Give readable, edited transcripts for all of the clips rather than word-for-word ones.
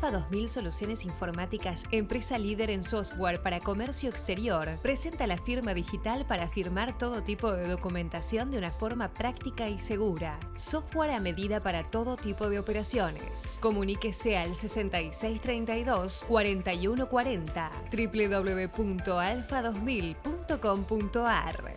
Alfa 2000 Soluciones Informáticas, empresa líder en software para comercio exterior, presenta la firma digital para firmar todo tipo de documentación de una forma práctica y segura. Software a medida para todo tipo de operaciones. Comuníquese al 6632 4140 www.alfa2000.com.ar.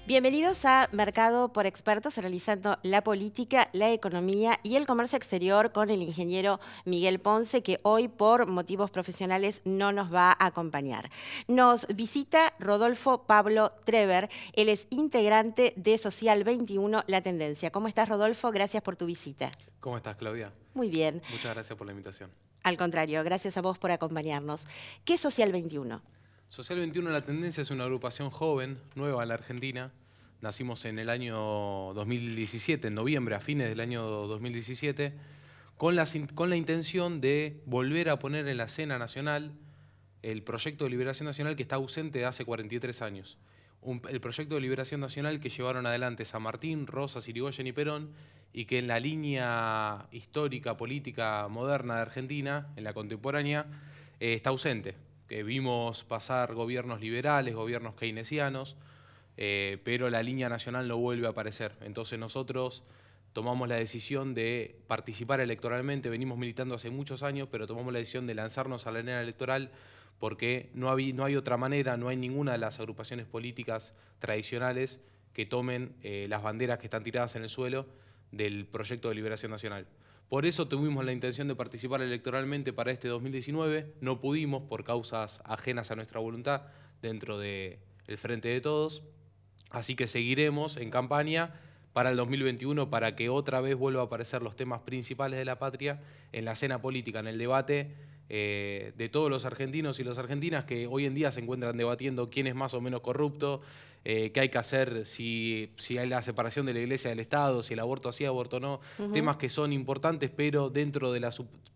Bienvenidos a Mercado por Expertos, analizando la política, la economía y el comercio exterior con el ingeniero Miguel Ponce, que hoy por motivos profesionales no nos va a acompañar. Nos visita Rodolfo Pablo Trever, él es integrante de Social 21, La Tendencia. ¿Cómo estás, Rodolfo? Gracias por tu visita. ¿Cómo estás, Claudia? Muy bien. Muchas gracias por la invitación. Al contrario, gracias a vos por acompañarnos. ¿Qué es Social 21? Social 21 La Tendencia es una agrupación joven, nueva en la Argentina. Nacimos en el año 2017, en noviembre, a fines del año 2017, con la intención de volver a poner en la escena nacional el proyecto de liberación nacional que está ausente de hace 43 años. El proyecto de liberación nacional que llevaron adelante San Martín, Rosas, Irigoyen y Perón, y que en la línea histórica, política, moderna de Argentina, en la contemporánea, está ausente. Que vimos pasar gobiernos liberales, gobiernos keynesianos, pero la línea nacional no vuelve a aparecer. Entonces nosotros tomamos la decisión de participar electoralmente, venimos militando hace muchos años, pero tomamos la decisión de lanzarnos a la arena electoral porque no hay otra manera, no hay ninguna de las agrupaciones políticas tradicionales que tomen las banderas que están tiradas en el suelo del proyecto de liberación nacional. Por eso tuvimos la intención de participar electoralmente para este 2019, no pudimos por causas ajenas a nuestra voluntad dentro del Frente de Todos, así que seguiremos en campaña para el 2021 para que otra vez vuelvan a aparecer los temas principales de la patria en la escena política, en el debate de todos los argentinos y las argentinas que hoy en día se encuentran debatiendo quién es más o menos corrupto, qué hay que hacer si hay la separación de la Iglesia del Estado, si el aborto sí, aborto no, temas que son importantes pero dentro de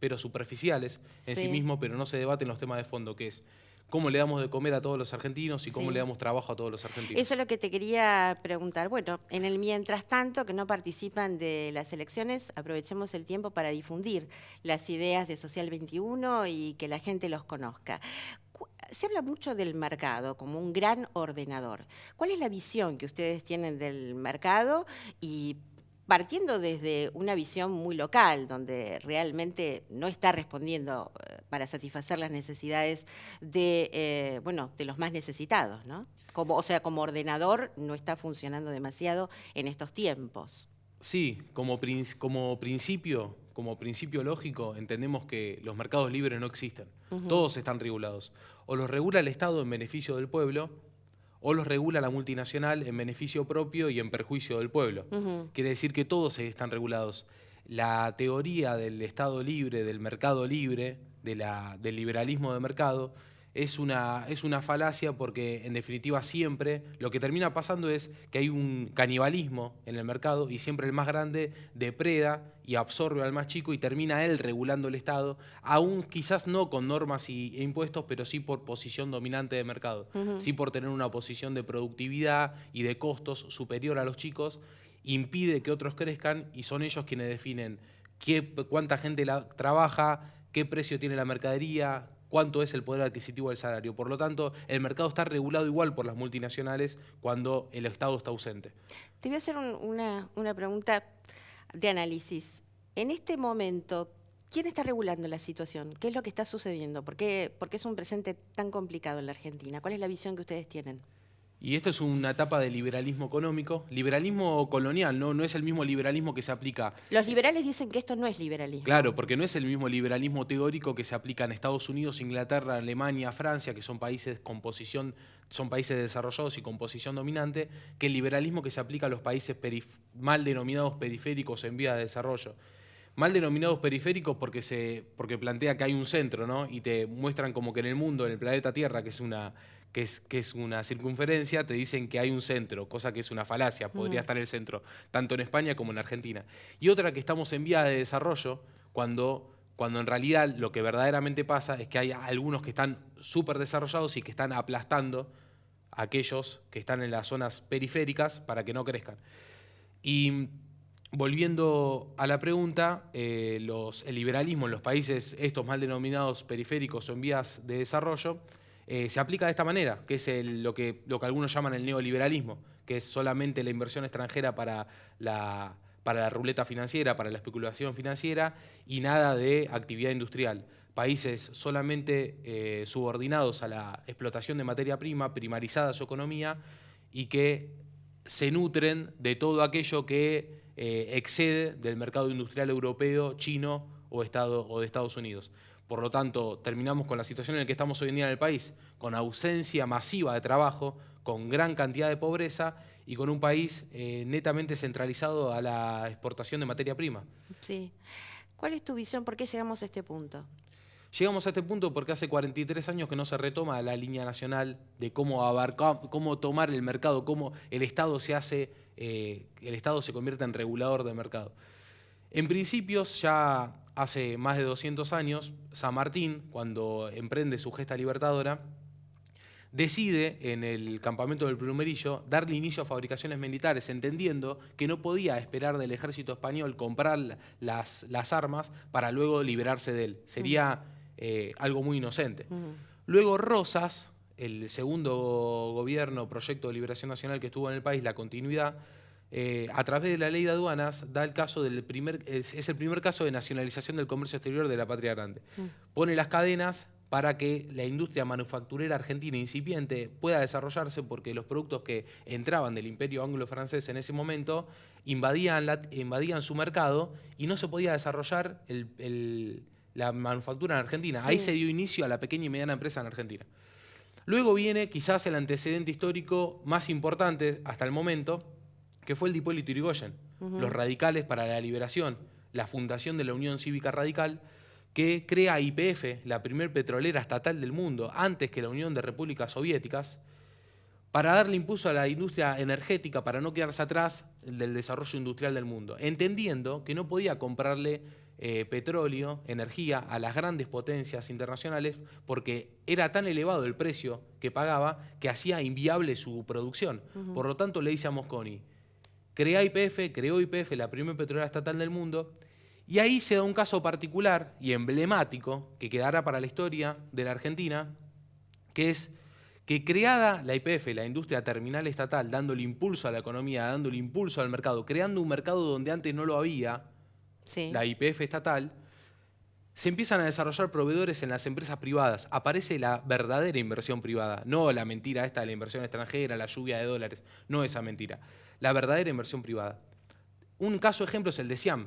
pero superficiales en sí mismos, pero no se debaten los temas de fondo, que es cómo le damos de comer a todos los argentinos y cómo le damos trabajo a todos los argentinos. Eso es lo que te quería preguntar. Bueno, en el mientras tanto que no participan de las elecciones, aprovechemos el tiempo para difundir las ideas de Social 21 y que la gente los conozca. Se habla mucho del mercado como un gran ordenador. ¿Cuál es la visión que ustedes tienen del mercado? Y partiendo desde una visión muy local, donde realmente no está respondiendo para satisfacer las necesidades de los más necesitados, ¿no? Como ordenador no está funcionando demasiado en estos tiempos. Sí, como principio lógico, entendemos que los mercados libres no existen. Todos están regulados. O los regula el Estado en beneficio del pueblo, o los regula la multinacional en beneficio propio y en perjuicio del pueblo. Quiere decir que todos están regulados. La teoría del Estado libre, del mercado libre, del liberalismo de mercado, es una falacia porque en definitiva siempre lo que termina pasando es que hay un canibalismo en el mercado y siempre el más grande depreda y absorbe al más chico y termina él regulando el Estado, aún quizás no con normas e impuestos, pero sí por posición dominante de mercado, sí por tener una posición de productividad y de costos superior a los chicos, impide que otros crezcan y son ellos quienes definen cuánta gente trabaja, qué precio tiene la mercadería, cuánto es el poder adquisitivo del salario. Por lo tanto, el mercado está regulado igual por las multinacionales cuando el Estado está ausente. Te voy a hacer una pregunta de análisis. En este momento, ¿quién está regulando la situación? ¿Qué es lo que está sucediendo? ¿Por qué es un presente tan complicado en la Argentina? ¿Cuál es la visión que ustedes tienen? Y esto es una etapa de liberalismo económico, liberalismo colonial, no es el mismo liberalismo que se aplica. Los liberales dicen que esto no es liberalismo. Claro, porque no es el mismo liberalismo teórico que se aplica en Estados Unidos, Inglaterra, Alemania, Francia, que son países desarrollados y con posición dominante, que el liberalismo que se aplica a los países mal denominados periféricos en vías de desarrollo. Mal denominados periféricos porque plantea que hay un centro, ¿no? Y te muestran como que en el mundo, en el planeta Tierra, que es una circunferencia, te dicen que hay un centro, cosa que es una falacia, podría estar el centro, tanto en España como en Argentina. Y otra que estamos en vías de desarrollo, cuando en realidad lo que verdaderamente pasa es que hay algunos que están súper desarrollados y que están aplastando aquellos que están en las zonas periféricas para que no crezcan. Y volviendo a la pregunta, el liberalismo en los países estos mal denominados periféricos o en vías de desarrollo se aplica de esta manera, que es lo que algunos llaman el neoliberalismo, que es solamente la inversión extranjera para la ruleta financiera, para la especulación financiera y nada de actividad industrial. Países solamente subordinados a la explotación de materia prima, primarizada su economía y que se nutren de todo aquello que excede del mercado industrial europeo, chino o de Estados Unidos. Por lo tanto, terminamos con la situación en la que estamos hoy en día en el país, con ausencia masiva de trabajo, con gran cantidad de pobreza y con un país netamente centralizado a la exportación de materia prima. Sí. ¿Cuál es tu visión? ¿Por qué llegamos a este punto? Llegamos a este punto porque hace 43 años que no se retoma la línea nacional de cómo tomar el mercado, cómo el Estado se convierte en regulador del mercado. En principios, ya hace más de 200 años, San Martín, cuando emprende su gesta libertadora, decide en el campamento del Plumerillo darle inicio a fabricaciones militares, entendiendo que no podía esperar del ejército español comprar las armas para luego liberarse de él. Sería algo muy inocente. Luego Rosas, el segundo proyecto de liberación nacional que estuvo en el país, la continuidad, a través de la ley de aduanas, da el caso es el primer caso de nacionalización del comercio exterior de la patria grande. Pone las cadenas para que la industria manufacturera argentina incipiente pueda desarrollarse, porque los productos que entraban del imperio anglo-francés en ese momento invadían su mercado y no se podía desarrollar la manufactura en Argentina. Sí. Ahí se dio inicio a la pequeña y mediana empresa en Argentina. Luego viene quizás el antecedente histórico más importante hasta el momento, que fue el de Hipólito Yrigoyen, los radicales para la liberación, la fundación de la Unión Cívica Radical, que crea YPF, la primer petrolera estatal del mundo, antes que la Unión de Repúblicas Soviéticas, para darle impulso a la industria energética, para no quedarse atrás del desarrollo industrial del mundo, entendiendo que no podía comprarle petróleo, energía a las grandes potencias internacionales porque era tan elevado el precio que pagaba que hacía inviable su producción. Por lo tanto, le dice a Mosconi, creó YPF, la primera petrolera estatal del mundo, y ahí se da un caso particular y emblemático que quedará para la historia de la Argentina, que es que creada la YPF, la industria terminal estatal, dándole impulso a la economía, dándole impulso al mercado, creando un mercado donde antes no lo había, sí, la YPF estatal, se empiezan a desarrollar proveedores en las empresas privadas. Aparece la verdadera inversión privada, no la mentira esta de la inversión extranjera, la lluvia de dólares, no esa mentira. La verdadera inversión privada. Un caso ejemplo es el de Siam,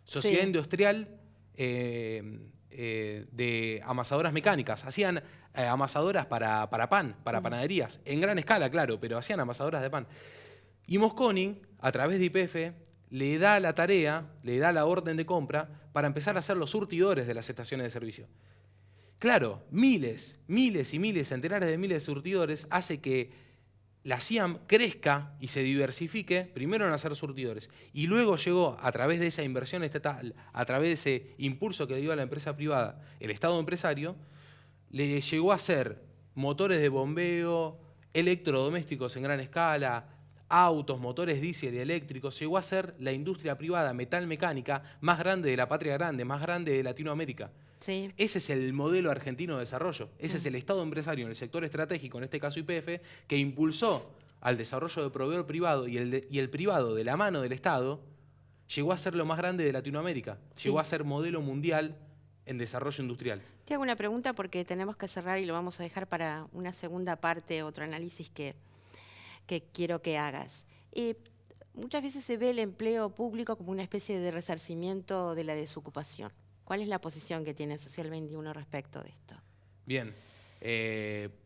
Sociedad Industrial de amasadoras mecánicas. Hacían amasadoras para pan, para panaderías, en gran escala, claro, pero hacían amasadoras de pan. Y Mosconi, a través de YPF, le da la tarea, le da la orden de compra para empezar a ser los surtidores de las estaciones de servicio. Claro, miles, centenares de miles de surtidores hace que la Siam crezca y se diversifique, primero en hacer surtidores, y luego llegó, a través de esa inversión estatal, a través de ese impulso que le dio a la empresa privada, el Estado empresario, le llegó a hacer motores de bombeo, electrodomésticos en gran escala, autos, motores diésel y eléctricos, llegó a ser la industria privada metalmecánica más grande de la patria grande, más grande de Latinoamérica. Sí. Ese es el modelo argentino de desarrollo, ese es el Estado empresario en el sector estratégico, en este caso YPF, que impulsó al desarrollo del proveedor privado y el privado de la mano del Estado llegó a ser lo más grande de Latinoamérica, llegó a ser modelo mundial en desarrollo industrial. Te hago una pregunta porque tenemos que cerrar y lo vamos a dejar para una segunda parte, otro análisis que quiero que hagas. Muchas veces se ve el empleo público como una especie de resarcimiento de la desocupación. ¿Cuál es la posición que tiene Social 21 respecto de esto? Bien,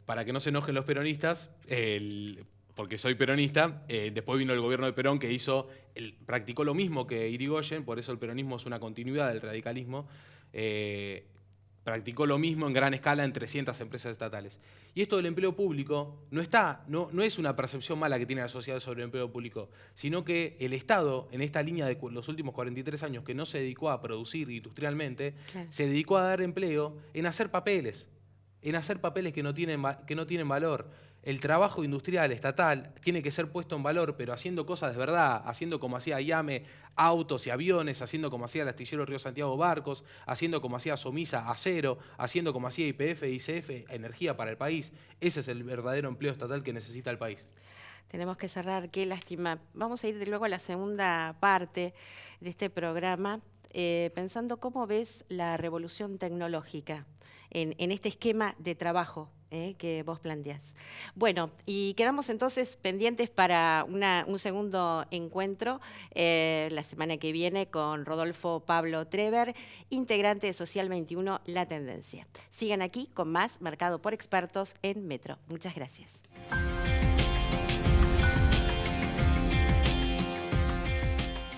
para que no se enojen los peronistas, porque soy peronista, después vino el gobierno de Perón que practicó lo mismo que Irigoyen, por eso el peronismo es una continuidad del radicalismo, practicó lo mismo en gran escala en 300 empresas estatales. Y esto del empleo público no es una percepción mala que tiene la sociedad sobre el empleo público, sino que el Estado, en esta línea de los últimos 43 años, que no se dedicó a producir industrialmente, se dedicó a dar empleo en hacer papeles que no tienen valor. el trabajo industrial, estatal, tiene que ser puesto en valor, pero haciendo cosas de verdad, haciendo como hacía IAME, autos y aviones, haciendo como hacía el astillero Río Santiago, barcos, haciendo como hacía Somisa, acero, haciendo como hacía YPF, ICF, energía para el país. Ese es el verdadero empleo estatal que necesita el país. Tenemos que cerrar, qué lástima. Vamos a ir de luego a la segunda parte de este programa, pensando cómo ves la revolución tecnológica en este esquema de trabajo que vos planteás. Bueno, y quedamos entonces pendientes para un segundo encuentro la semana que viene con Rodolfo Pablo Trever, integrante de Social 21, La Tendencia. Sigan aquí con más Mercado por Expertos en Metro. Muchas gracias.